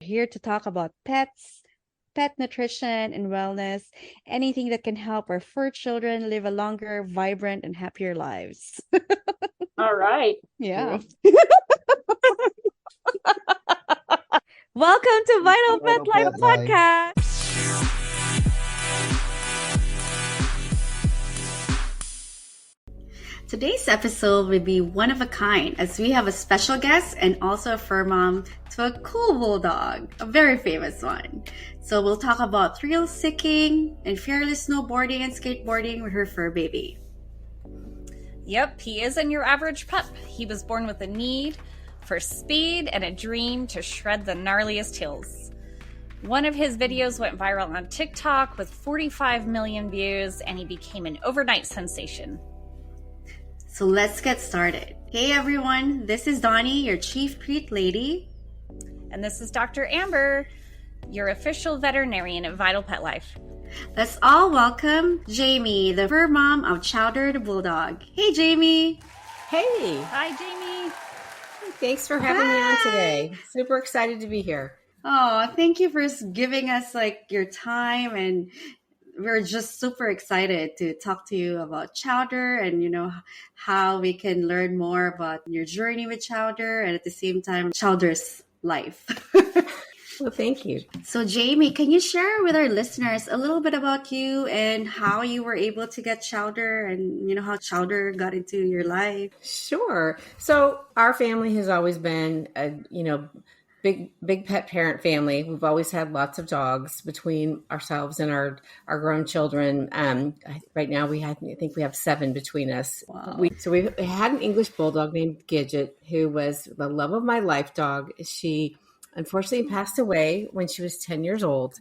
Here to talk about pets, pet nutrition, and wellness, anything that can help our fur children live a longer, vibrant, and happier lives. All right. Yeah. Welcome to Vital Pet Vital Life Pet Life. Podcast. Today's episode will be one of a kind as we have a special guest and also a fur mom to a cool bulldog, a very famous one. So we'll talk about thrill seeking and fearless snowboarding and skateboarding with her fur baby. Yep, he isn't your average pup. He was born with a need for speed and a dream to shred the gnarliest hills. One of his videos went viral on TikTok with 45 million views, and he became an overnight sensation. So let's get started. Hey everyone, this is Donnie, your chief treat lady. And this is Dr. Amber, your official veterinarian at Vital Pet Life. Let's all welcome Jami, the fur mom of Chowder the Bulldog. Hey Jami. Hey. Hi, Jami. Thanks for having me on today. Super excited to be here. Oh, thank you for giving us your time, and we're just super excited to talk to you about Chowder and how we can learn more about your journey with Chowder and at the same time Chowder's life. Well, thank you. So Jami, can you share with our listeners a little bit about you and how you were able to get Chowder and how Chowder got into your life? Sure. So our family has always been a, big pet parent family. We've always had lots of dogs between ourselves and our grown children. Right now I think we have 7 between us. Wow. We had an English bulldog named Gidget, who was the love of my life dog. She unfortunately passed away when she was 10 years old.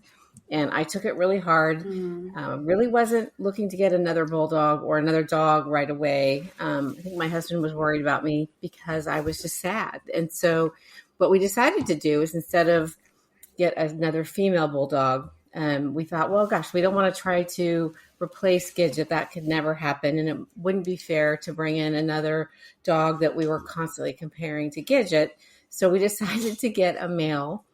And I took it really hard. Really wasn't looking to get another bulldog or another dog right away. I think my husband was worried about me because I was just sad. And so what we decided to do is, instead of get another female bulldog, we thought, well, gosh, we don't want to try to replace Gidget. That could never happen. And it wouldn't be fair to bring in another dog that we were constantly comparing to Gidget. So we decided to get a male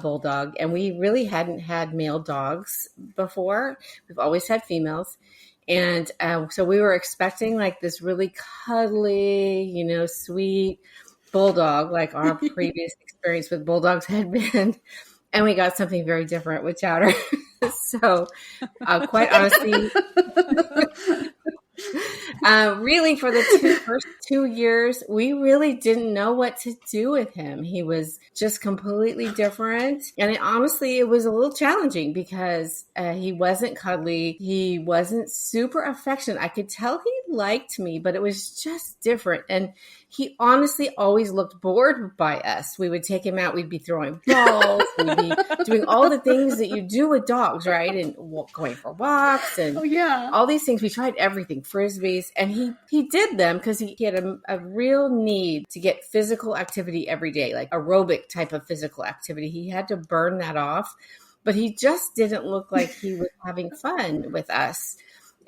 bulldog, and we really hadn't had male dogs before. We've always had females. And so we were expecting this really cuddly, sweet bulldog, like our previous experience with bulldogs had been. And we got something very different with Chowder. So quite honestly, really for the first 2 years, we really didn't know what to do with him. He was just completely different. And it was a little challenging because he wasn't cuddly. He wasn't super affectionate. I could tell he liked me, but it was just different. And he honestly always looked bored by us. We would take him out. We'd be throwing balls. We'd be doing all the things that you do with dogs, right? And going for walks and all these things. We tried everything, frisbees, and he did them because he had a real need to get physical activity every day, like aerobic type of physical activity. He had to burn that off, but he just didn't look like he was having fun with us.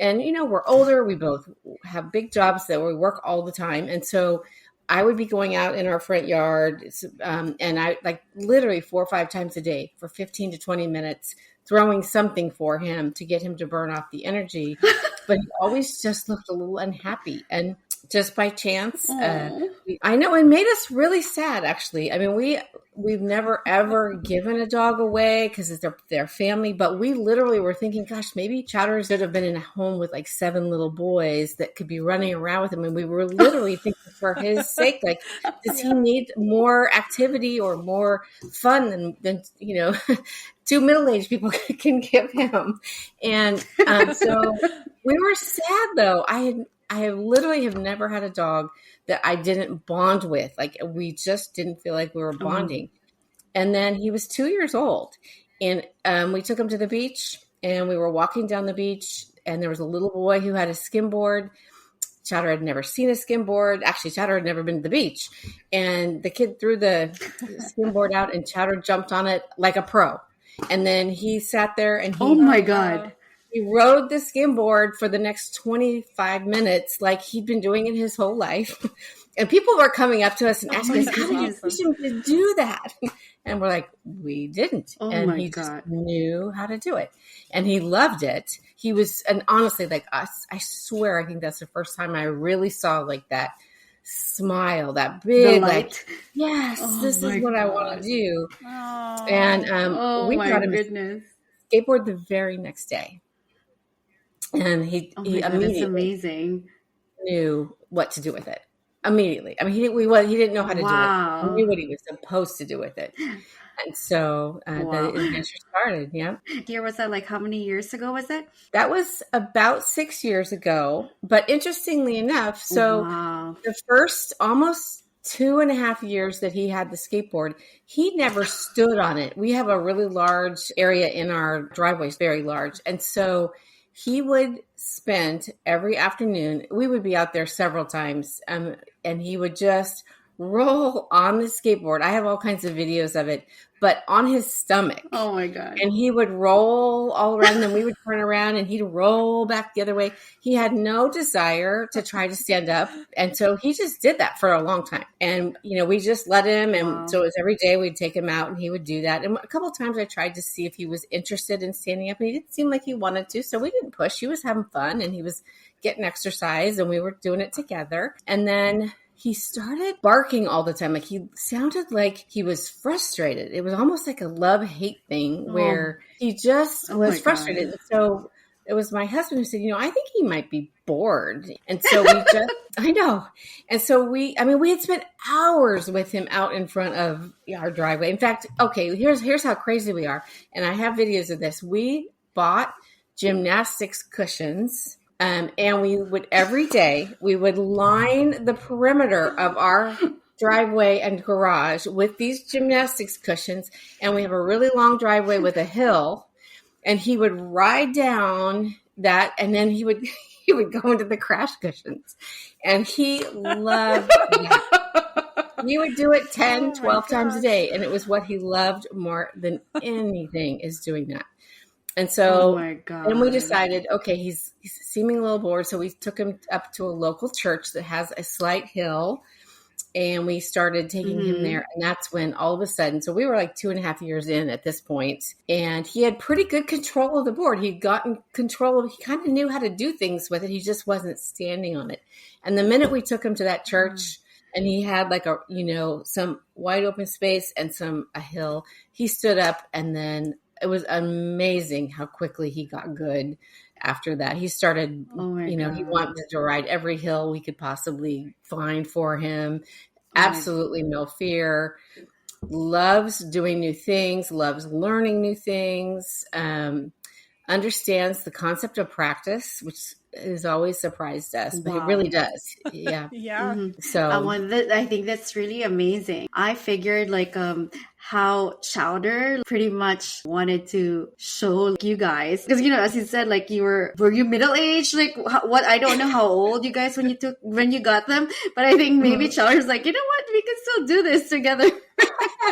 And, we're older. We both have big jobs that we work all the time. And so I would be going out in our front yard and I literally 4 or 5 times a day for 15 to 20 minutes, throwing something for him to get him to burn off the energy. But he always just looked a little unhappy. And just by chance, I know it made us really sad, actually. I mean, we've never, ever given a dog away because it's their family. But we literally were thinking, gosh, maybe Chowder should have been in a home with 7 little boys that could be running around with him. And we were literally thinking for his sake, does he need more activity or more fun than 2 middle-aged people can give him? And so we were sad, though. I literally have never had a dog that I didn't bond with. We just didn't feel like we were bonding. And then he was 2 years old, and we took him to the beach, and we were walking down the beach, and there was a little boy who had a skimboard. Chowder had never seen a skimboard. Actually, Chowder had never been to the beach. And the kid threw the skimboard out, and Chowder jumped on it like a pro. And then he sat there and Oh my God. He rode the skimboard for the next 25 minutes like he'd been doing it his whole life. And people were coming up to us and asking us, how did you awesome. teach him to do that? And we're like, we didn't. Oh and my he God. just knew how to do it. And he loved it. He was, and honestly, like us, I swear, I think that's the first time I really saw like that smile, that The big, light. like, yes, Oh this my is what I want God. to do. Oh. And Oh we my got him goodness. a skateboard the very next day. And he Oh my God, that's immediately amazing. knew what to do with it. Immediately. I mean, he didn't know how to do it. He Wow. knew what he was supposed to do with it. And so the Wow. adventure started. Yeah. Year was that, like, how many years ago was that? That was about 6 years ago. But interestingly enough, so Wow. the first almost 2.5 years that he had the skateboard, he never stood on it. We have a really large area in our driveway, very large. And so he would spend every afternoon, we would be out there several times, and he would just roll on the skateboard. I have all kinds of videos of it, but on his stomach. Oh my God. And he would roll all around, and then we would turn around and he'd roll back the other way. He had no desire to try to stand up. And so he just did that for a long time. And, we just let him. And Wow. so it was every day we'd take him out and he would do that. And a couple of times I tried to see if he was interested in standing up, and he didn't seem like he wanted to. So we didn't push. He was having fun and he was getting exercise, and we were doing it together. And then he started barking all the time. Like, he sounded like he was frustrated. It was almost like a love-hate thing where he just Oh was my frustrated. God. And so it was my husband who said, I think he might be bored. And so we just, I know. And so we had spent hours with him out in front of our driveway. In fact, okay, here's how crazy we are. And I have videos of this. We bought gymnastics cushions. And we would every day we would line the perimeter of our driveway and garage with these gymnastics cushions. And we have a really long driveway with a hill, and he would ride down that, and then he would go into the crash cushions, and he loved that. He would do it 10, 12 times a day. And it was what he loved more than anything, is doing that. And so, Oh my God. and we decided, okay, he's seeming a little bored. So we took him up to a local church that has a slight hill, and we started taking him there. And that's when all of a sudden, so we were like 2.5 years in at this point, and he had pretty good control of the board. He'd gotten control of, he kind of knew how to do things with it. He just wasn't standing on it. And the minute we took him to that church, and he had like some wide open space and a hill, he stood up, and then it was amazing how quickly he got good after that. He started, he wanted to ride every hill we could possibly find for him. Absolutely no fear. Loves doing new things, loves learning new things, understands the concept of practice, which has always surprised us, but it really does. Yeah. Yeah. So I think that's really amazing. I figured how Chowder pretty much wanted to show you guys, because as you said, like, were you middle aged? Like, what? I don't know how old you guys when you got them, but I think maybe Chowder's like, you know what, we can still do this together.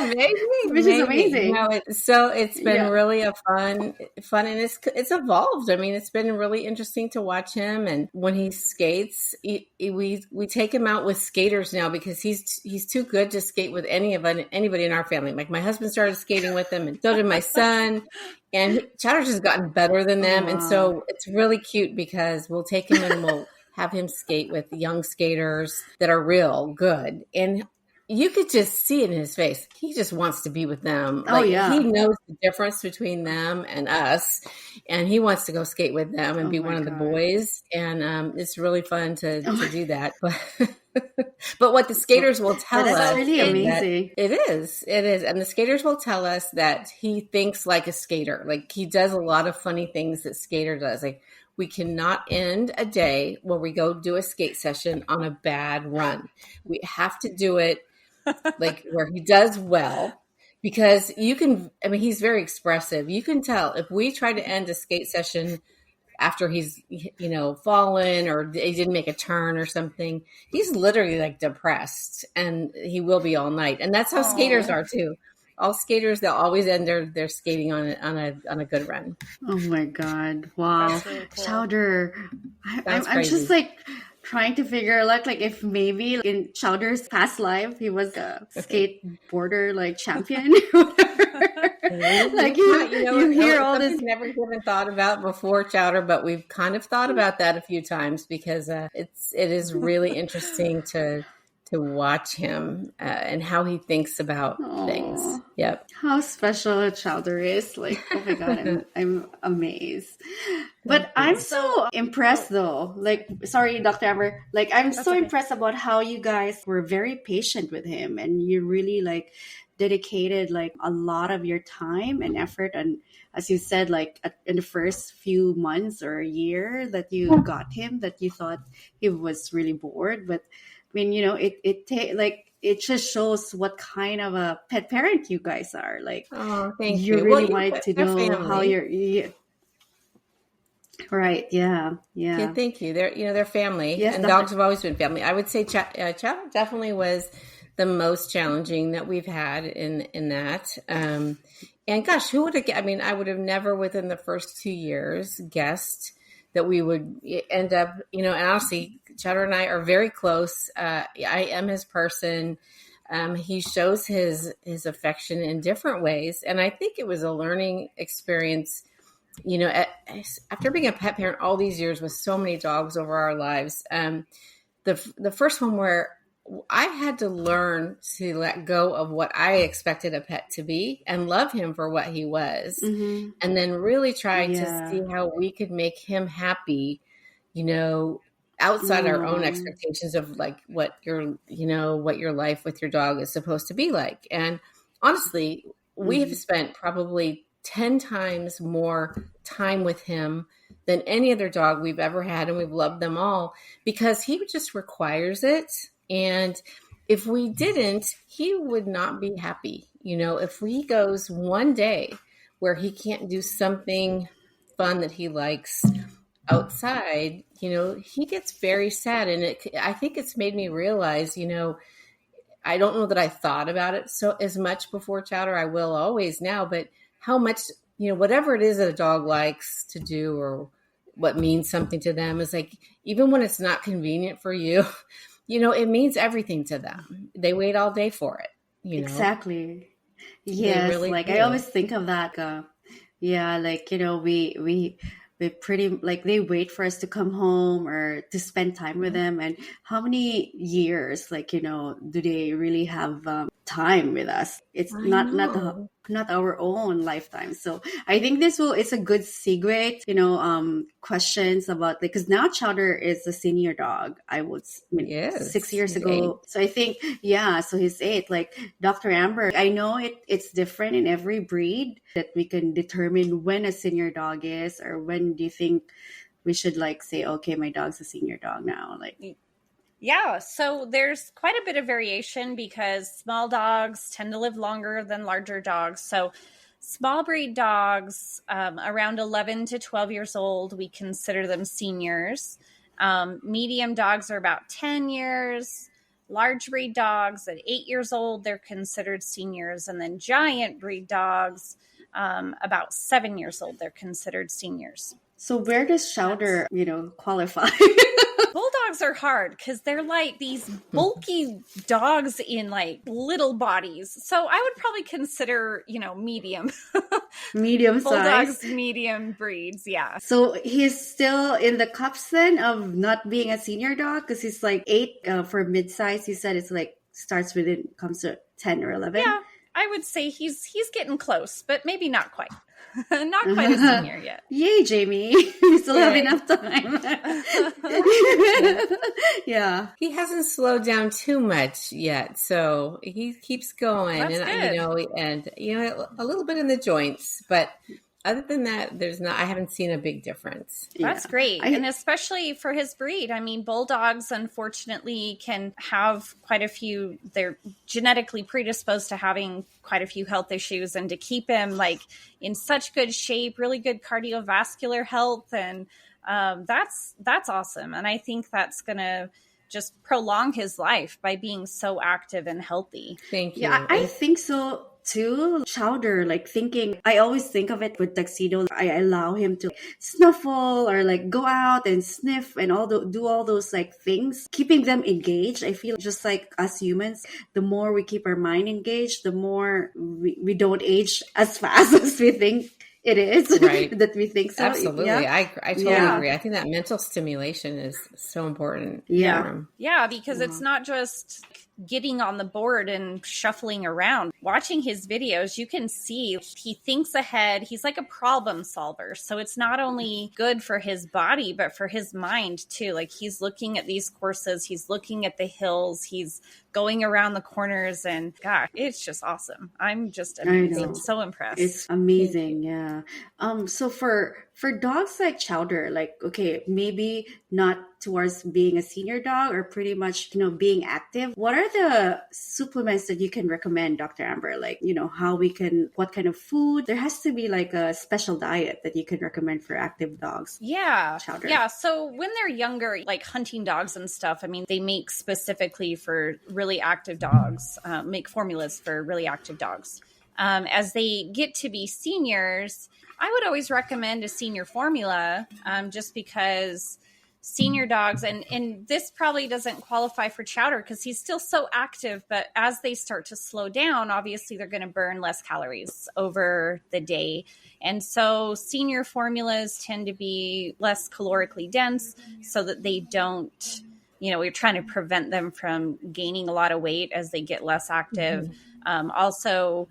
maybe, Which is amazing. It's been really a fun, and it's evolved. I mean, it's been really interesting to watch him. And when he skates, we take him out with skaters now, because he's too good to skate with anybody in our family. Like, my husband started skating with him, and so did my son. And Chowder's just gotten better than them. And so it's really cute, because we'll take him and we'll have him skate with young skaters that are real good. And you could just see it in his face. He just wants to be with them. He knows the difference between them and us, and he wants to go skate with them and be one of the boys. And it's really fun to do that. But what the skaters will tell us, that's really amazing. It is. And the skaters will tell us that he thinks like a skater. Like, he does a lot of funny things that skater does. Like, we cannot end a day where we go do a skate session on a bad run. We have to do it like where he does well, because he's very expressive. You can tell if we try to end a skate session after he's, fallen, or he didn't make a turn or something, he's literally like depressed, and he will be all night. And that's how skaters are too. All skaters, they'll always end their skating on a good run. Oh my God. Wow. That's really cool. Chowder. I'm crazy. just like trying to figure out like if maybe in Chowder's past life he was a skateboarder like champion. Like you hear all this. Never given thought about before, Chowder, but we've kind of thought about that a few times because it is really interesting to watch him and how he thinks about things. Yep. How special Chowder is. Like, oh my God, I'm amazed. But I'm so impressed though. Like, sorry, Dr. Amber. Like, I'm so impressed about how you guys were very patient with him and you really like dedicated like a lot of your time and effort. And as you said, like in the first few months or a year that you got him, that you thought he was really bored. But I mean, it just shows what kind of a pet parent you guys are. Like, thank you you. really wanted to know how right. Yeah. Thank you. They're family, yes, and dogs have always been family. I would say Chowder definitely was the most challenging that we've had in that. And gosh, who would have? I mean, I would have never within the first 2 years guessed that we would end up, and honestly, Chowder and I are very close. I am his person. He shows his affection in different ways. And I think it was a learning experience, after being a pet parent all these years with so many dogs over our lives. The first one where I had to learn to let go of what I expected a pet to be and love him for what he was. Mm-hmm. And then really try to see how we could make him happy, outside our own expectations of like what your life with your dog is supposed to be like. And honestly, we have spent probably 10 times more time with him than any other dog we've ever had. And we've loved them all because he just requires it. And if we didn't, he would not be happy. If he goes one day where he can't do something fun that he likes outside, he gets very sad. And I think it's made me realize, I don't know that I thought about it so as much before Chowder. I will always now, but how much, whatever it is that a dog likes to do or what means something to them is like, even when it's not convenient for you, it means everything to them. They wait all day for it. Exactly. Yes. Really like do. I always think of that. We pretty like they wait for us to come home or to spend time with them. And how many years, do they really have time with us? It's not our own lifetime. So I think it's a good segue, questions about because now Chowder is a senior dog. 6 years ago. 8. So I think, so he's 8. Like Dr. Amber, I know it's different in every breed that we can determine when a senior dog is, or when do you think we should say, okay, my dog's a senior dog now? Yeah, so there's quite a bit of variation because small dogs tend to live longer than larger dogs. So small breed dogs, around 11 to 12 years old, we consider them seniors. Medium dogs are about 10 years. Large breed dogs at 8 years old, they're considered seniors. And then giant breed dogs, about 7 years old, they're considered seniors. So where does Chowder, qualify? Bulldogs are hard because they're like these bulky dogs in little bodies. So I would probably consider, medium. Medium Bulldogs, size. medium breeds, yeah. So he's still in the cups then of not being a senior dog because he's 8 for mid-size. You said it's starts with it comes to 10 or 11. Yeah, I would say he's getting close, but maybe not quite. Not quite a senior yet. Yay, Jami. We still have enough time. Yeah. He hasn't slowed down too much yet, so he keeps going. That's good. And a little bit in the joints, but other than that, I haven't seen a big difference. That's great. And especially for his breed. I mean, bulldogs, unfortunately, can have quite a few, they're genetically predisposed to having quite a few health issues. And to keep him in such good shape, really good cardiovascular health. And that's awesome. And I think that's going to just prolong his life by being so active and healthy. Thank you. Yeah, I think so to Chowder, like thinking, I always think of it with Tuxedo. I allow him to snuffle or like go out and sniff and do all those like things, keeping them engaged. I feel just like us humans, the more we keep our mind engaged, the more we don't age as fast as we think it is, Right. that we think so. Absolutely. Yeah. I totally agree. I think that mental stimulation is so important. Yeah. for 'em. Yeah, because it's not just getting on the board and shuffling around. Watching his videos, you can see he thinks ahead. He's like a problem solver. So it's not only good for his body, but for his mind too. Like he's looking at these courses, he's looking at the hills, he's going around the corners, and gosh, it's just awesome. I'm just amazing. So impressed. It's amazing. Yeah. So for dogs like Chowder, like, okay, maybe not towards being a senior dog or pretty much, being active, what are the supplements that you can recommend, Dr. Amber? Like, what kind of food? There has to be like a special diet that you can recommend for active dogs. Yeah. Chowder. Yeah. So when they're younger, like hunting dogs and stuff, I mean, they make specifically for really active dogs, make formulas for really active dogs. As they get to be seniors, I would always recommend a senior formula, just because senior dogs, and this probably doesn't qualify for Chowder because he's still so active, but as they start to slow down, obviously they're going to burn less calories over the day. And so senior formulas tend to be less calorically dense so that they don't, we're trying to prevent them from gaining a lot of weight as they get less active. Also,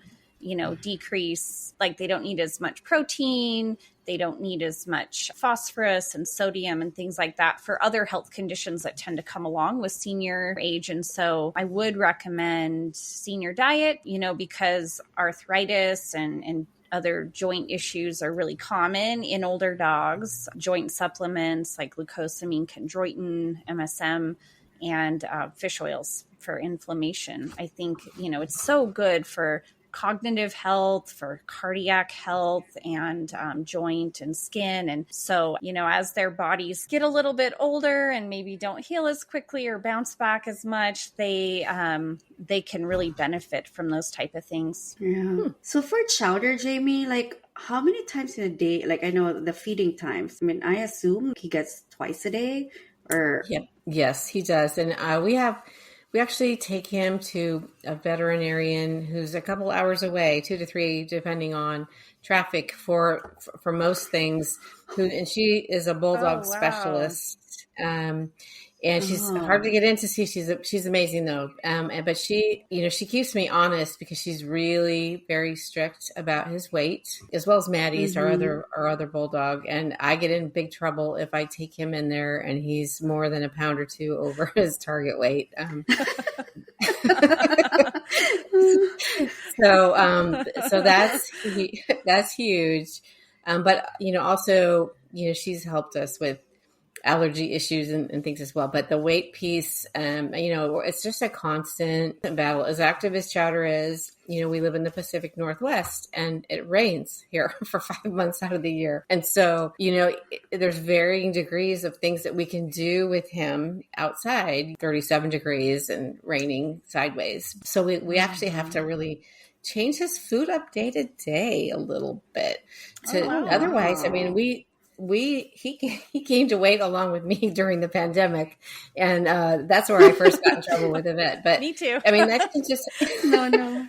decrease, like they don't need as much protein, they don't need as much phosphorus and sodium and things like that for other health conditions that tend to come along with senior age. And so I would recommend senior diet, because arthritis and other joint issues are really common in older dogs. Joint supplements like glucosamine, chondroitin, MSM, and fish oils for inflammation. I think, it's so good for cognitive health, for cardiac health, and joint and skin. And so, as their bodies get a little bit older and maybe don't heal as quickly or bounce back as much, they can really benefit from those type of things. Yeah. So for Chowder, Jamie, like how many times in a day? Like I know the feeding times. I mean, I assume he gets twice a day or. Yep. Yes, he does. And we actually take him to a veterinarian who's a couple hours away, 2 to 3, depending on traffic for most things. And she is a bulldog specialist. And she's hard to get in to see. She's amazing though. But she keeps me honest because she's really very strict about his weight, as well as Maddie's, our other bulldog. And I get in big trouble if I take him in there and he's more than a pound or two over his target weight. So that's huge. But also, she's helped us with allergy issues and things as well. But the weight piece, it's just a constant battle. As active as Chowder is, we live in the Pacific Northwest and it rains here for 5 months out of the year. And so, there's varying degrees of things that we can do with him outside, 37 degrees and raining sideways. So we actually have to really change his food up day to day a little bit. Otherwise, I mean, he gained weight along with me during the pandemic, and that's where I first got in trouble with a vet. But me too. I mean, that can just no,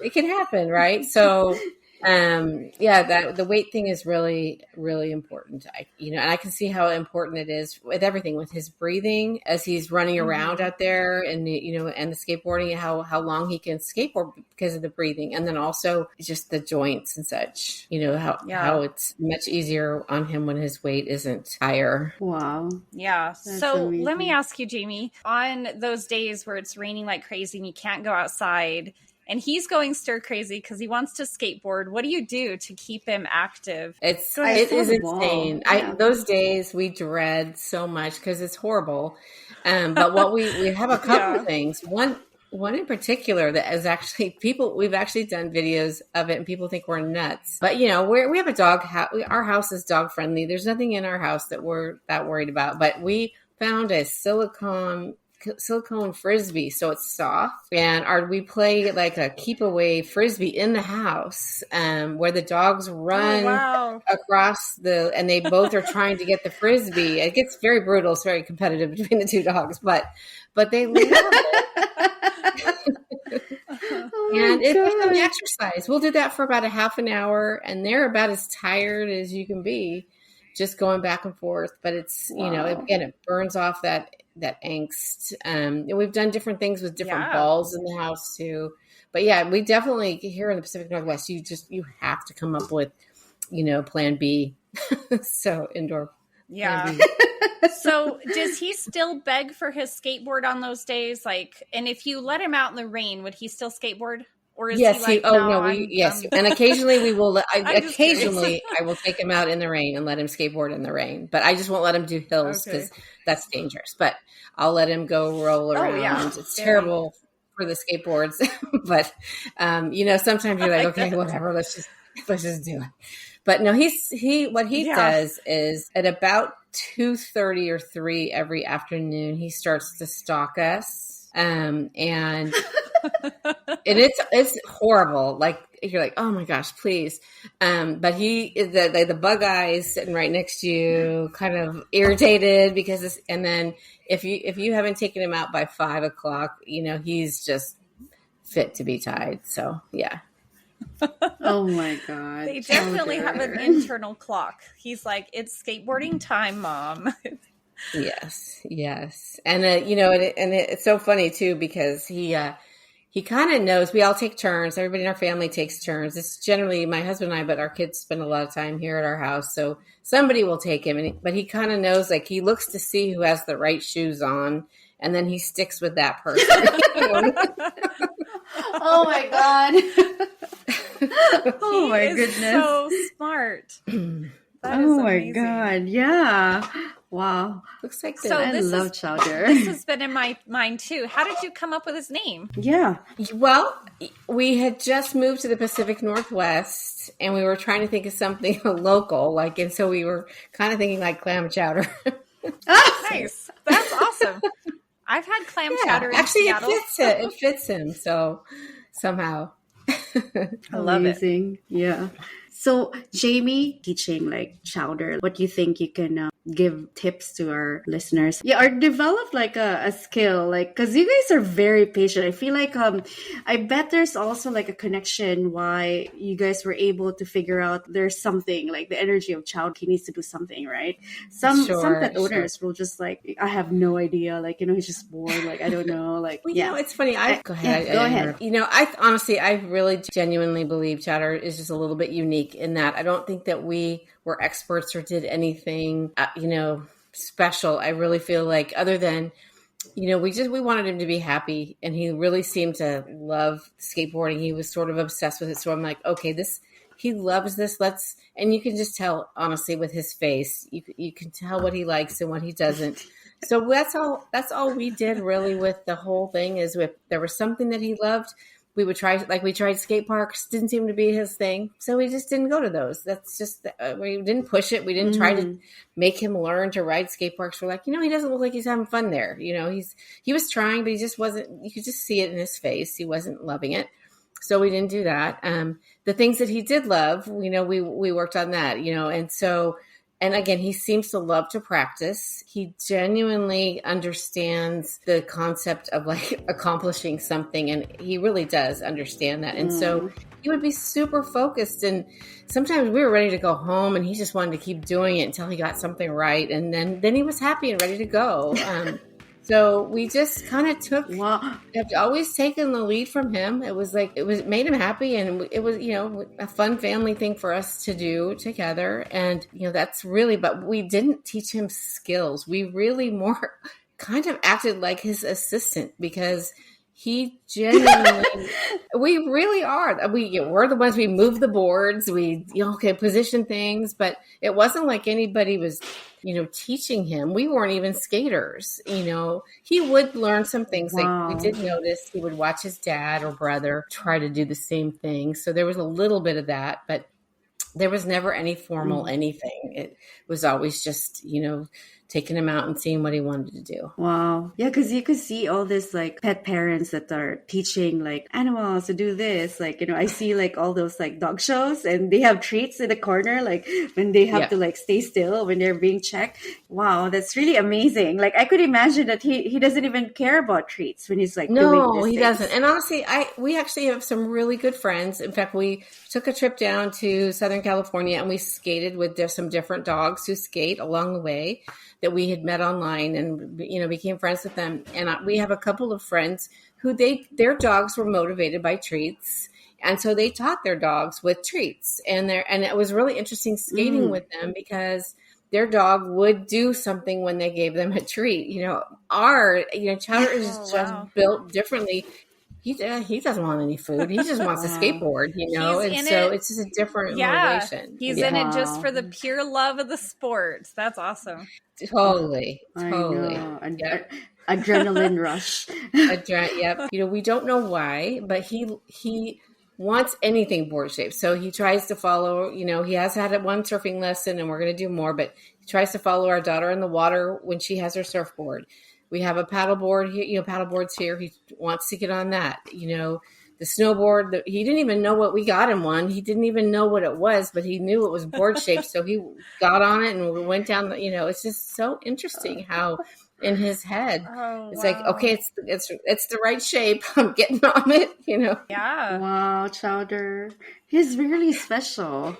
it can happen, right? So, the weight thing is really, really important. And I can see how important it is with everything, with his breathing as he's running around out there, and and the skateboarding, how long he can skateboard because of the breathing, and then also just the joints and such. How it's much easier on him when his weight isn't higher. Wow. Yeah. That's so amazing. Let me ask you, Jamie, on those days where it's raining like crazy and you can't go outside, and he's going stir crazy because he wants to skateboard, what do you do to keep him active? It is insane. Yeah. Those days we dread so much because it's horrible. But what we have a couple of things. One in particular that is actually we've actually done videos of it and people think we're nuts. But we have a dog. Our house is dog friendly. There's nothing in our house that we're that worried about. But we found a silicone silicone frisbee, so it's soft. And we play like a keep away frisbee in the house, where the dogs run across and they both are trying to get the frisbee. It gets very brutal. It's very competitive between the two dogs, but they love it. And it's an exercise. We'll do that for about a half an hour, and they're about as tired as you can be, just going back and forth. But it's, it burns off that angst. And we've done different things with different balls in the house too. But yeah, we definitely, here in the Pacific Northwest, you have to come up with, plan B. So indoor. Yeah. So does he still beg for his skateboard on those days? Like, and if you let him out in the rain, would he still skateboard? Or is he like, yes. And occasionally we will, I will take him out in the rain and let him skateboard in the rain, but I just won't let him do hills because that's dangerous. But I'll let him go roll around. Oh, yeah. It's terrible for the skateboards, but sometimes you're like, okay, whatever, let's just do it. But no, what he does is at about 2:30 or 3 every afternoon, he starts to stalk us. And it's horrible. Like, you're like, oh my gosh, please. But the bug eyes sitting right next to you, kind of irritated because and then if you haven't taken him out by 5 o'clock, he's just fit to be tied. So yeah. Oh my God. They definitely have an internal clock. He's like, it's skateboarding time, Mom. Yes. And it's so funny too, because he kind of knows. We all take turns. Everybody in our family takes turns. It's generally my husband and I, but our kids spend a lot of time here at our house. So somebody will take him, but he kind of knows, like, he looks to see who has the right shoes on, and then he sticks with that person. Oh my God. Oh my goodness. So smart. Oh my God. Yeah. Wow. Looks like I love Chowder. This has been in my mind too. How did you come up with his name? Yeah. Well, we had just moved to the Pacific Northwest, and we were trying to think of something local, and so we were kind of thinking like clam chowder. Nice. That's awesome. I've had clam chowder in actually, Seattle. It fits him. So somehow. I love it. Yeah. So, Jami, teaching like Chowder, what do you think you can give tips to our listeners? Yeah, or develop like a skill, like, because you guys are very patient. I feel like I bet there's also like a connection why you guys were able to figure out there's something like the energy of Chowder. He needs to do something, right? Some pet owners will just like, I have no idea, like, he's just bored, like, I don't know, like, well, it's funny. Go ahead. Go ahead. I really genuinely believe Chowder is just a little bit unique in that I don't think that we were experts or did anything, special. I really feel like, other than, we wanted him to be happy, and he really seemed to love skateboarding. He was sort of obsessed with it. So I'm like, okay, he loves this. And you can just tell, honestly, with his face, you can tell what he likes and what he doesn't. So that's all we did really with the whole thing, is if there was something that he loved, we would try, like we tried skate parks, didn't seem to be his thing. So we just didn't go to those. That's just, we didn't push it. We didn't try to make him learn to ride skate parks. We're like, he doesn't look like he's having fun there. He was trying, but he just wasn't, you could just see it in his face. He wasn't loving it. So we didn't do that. The things that he did love, we worked on that, and so, and again, he seems to love to practice. He genuinely understands the concept of like accomplishing something, and he really does understand that. And so he would be super focused, and sometimes we were ready to go home and he just wanted to keep doing it until he got something right. And then he was happy and ready to go. So we just kind of have always taken the lead from him. It made him happy, and it was, a fun family thing for us to do together. And, that's really, but we didn't teach him skills. We really more kind of acted like his assistant, because he genuinely, we really are. We're the ones, we move the boards, we, position things, but it wasn't like anybody was, teaching him. We weren't even skaters. He would learn some things. Like, we did notice he would watch his dad or brother try to do the same thing. So there was a little bit of that, but there was never any formal anything. It was always just, taking him out and seeing what he wanted to do. Wow. Yeah, because you could see all this like pet parents that are teaching like animals to do this. Like, I see like all those like dog shows and they have treats in the corner, like when they have to like stay still when they're being checked. Wow, that's really amazing. Like I could imagine that he doesn't even care about treats when he's like doing these he things. doesn't. And honestly, we actually have some really good friends. In fact, we took a trip down to Southern California and we skated with some different dogs who skate along the way that we had met online and, became friends with them. And we have a couple of friends who their dogs were motivated by treats. And so they taught their dogs with treats. And it was really interesting skating with them because their dog would do something when they gave them a treat. Chowder is just built differently. He doesn't want any food. He just wants to skateboard, it's just a different motivation. He's in it just for the pure love of the sport. That's awesome. Totally. Adrenaline rush. Yep. We don't know why, but he wants anything board shaped. So he tries to follow, he has had one surfing lesson and we're going to do more, but he tries to follow our daughter in the water when she has her surfboard. We have a paddleboard here, paddleboards here. He wants to get on that, the snowboard. He didn't even know what we got him one. He didn't even know what it was, but he knew it was board shaped. So he got on it and we went down, it's just so interesting how in his head, it's like, okay, it's the right shape. I'm getting on it, Yeah. Wow, Chowder. He's really special.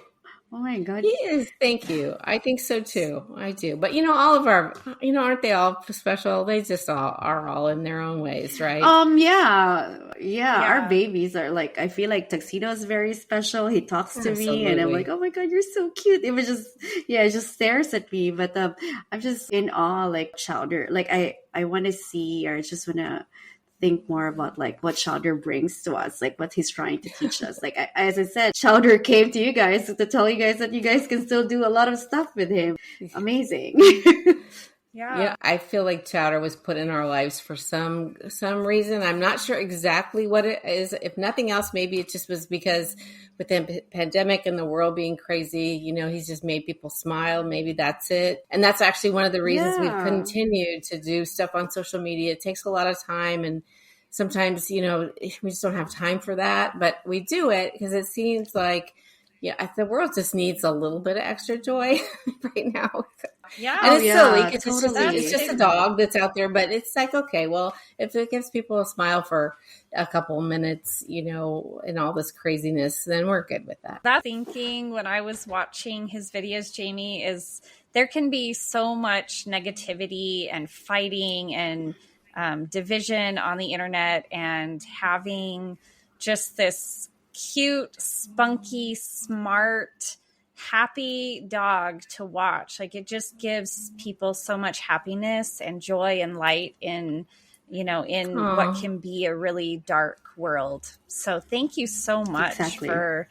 Oh my God. He is. Thank you. I think so too. I do. But all of our, aren't they all special? They just are all in their own ways, right? Yeah. Our babies are like, I feel like Tuxedo is very special. He talks to me and I'm like, oh my God, you're so cute. It was it just stares at me. But I'm just in awe, like Chowder. Like I want to see, or I just want to think more about like what Chowder brings to us, like what he's trying to teach us. Like as I said, Chowder came to you guys to tell you guys that you guys can still do a lot of stuff with him. Amazing. Yeah, I feel like Chowder was put in our lives for some reason. I'm not sure exactly what it is. If nothing else, maybe it just was because with the pandemic and the world being crazy, he's just made people smile. Maybe that's it. And that's actually one of the reasons we've continued to do stuff on social media. It takes a lot of time, and sometimes, we just don't have time for that, but we do it because it seems like, the world just needs a little bit of extra joy right now. Yeah. And it's silly because totally. it's just a dog that's out there, but it's like, okay, well, if it gives people a smile for a couple minutes, in all this craziness, then we're good with that. That thinking when I was watching his videos, Jami, is there can be so much negativity and fighting and division on the internet, and having just this cute, spunky, smart, happy dog to watch. Like, it just gives people so much happiness and joy and light in what can be a really dark world. So thank you so much for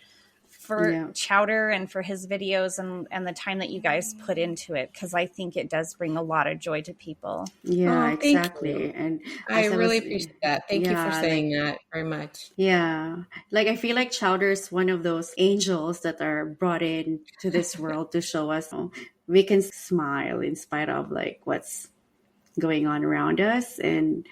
Chowder and for his videos and the time that you guys put into it, because I think it does bring a lot of joy to people. Yeah, exactly. And I really appreciate that. Thank you for saying that very much. Yeah. Like, I feel like Chowder is one of those angels that are brought in to this world to show us we can smile in spite of like what's going on around us. And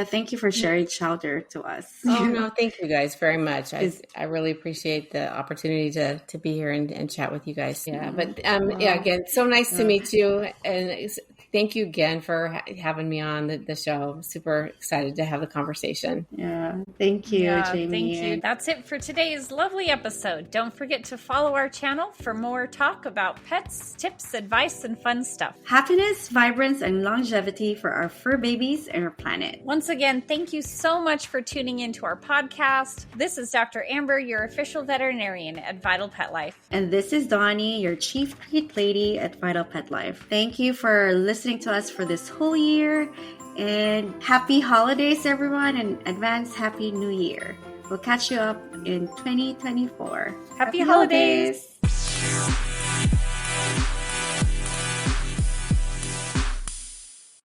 thank you for sharing Chowder to us. Oh, no, thank you guys very much. I really appreciate the opportunity to be here and chat with you guys. Yeah, but again, so nice to meet you. And thank you again for having me on the show. I'm super excited to have the conversation. Yeah, thank you, Jami. Thank you. That's it for today's lovely episode. Don't forget to follow our channel for more talk about pets, tips, advice, and fun stuff. Happiness, vibrance, and longevity for our fur babies and our planet. Once again, thank you so much for tuning into our podcast. This is Dr. Amber, your official veterinarian at Vital Pet Life. And this is Donnie, your chief treat lady at Vital Pet Life. Thank you for listening to us for this whole year, and happy holidays, everyone, and advance happy new year. We'll catch you up in 2024. Happy holidays.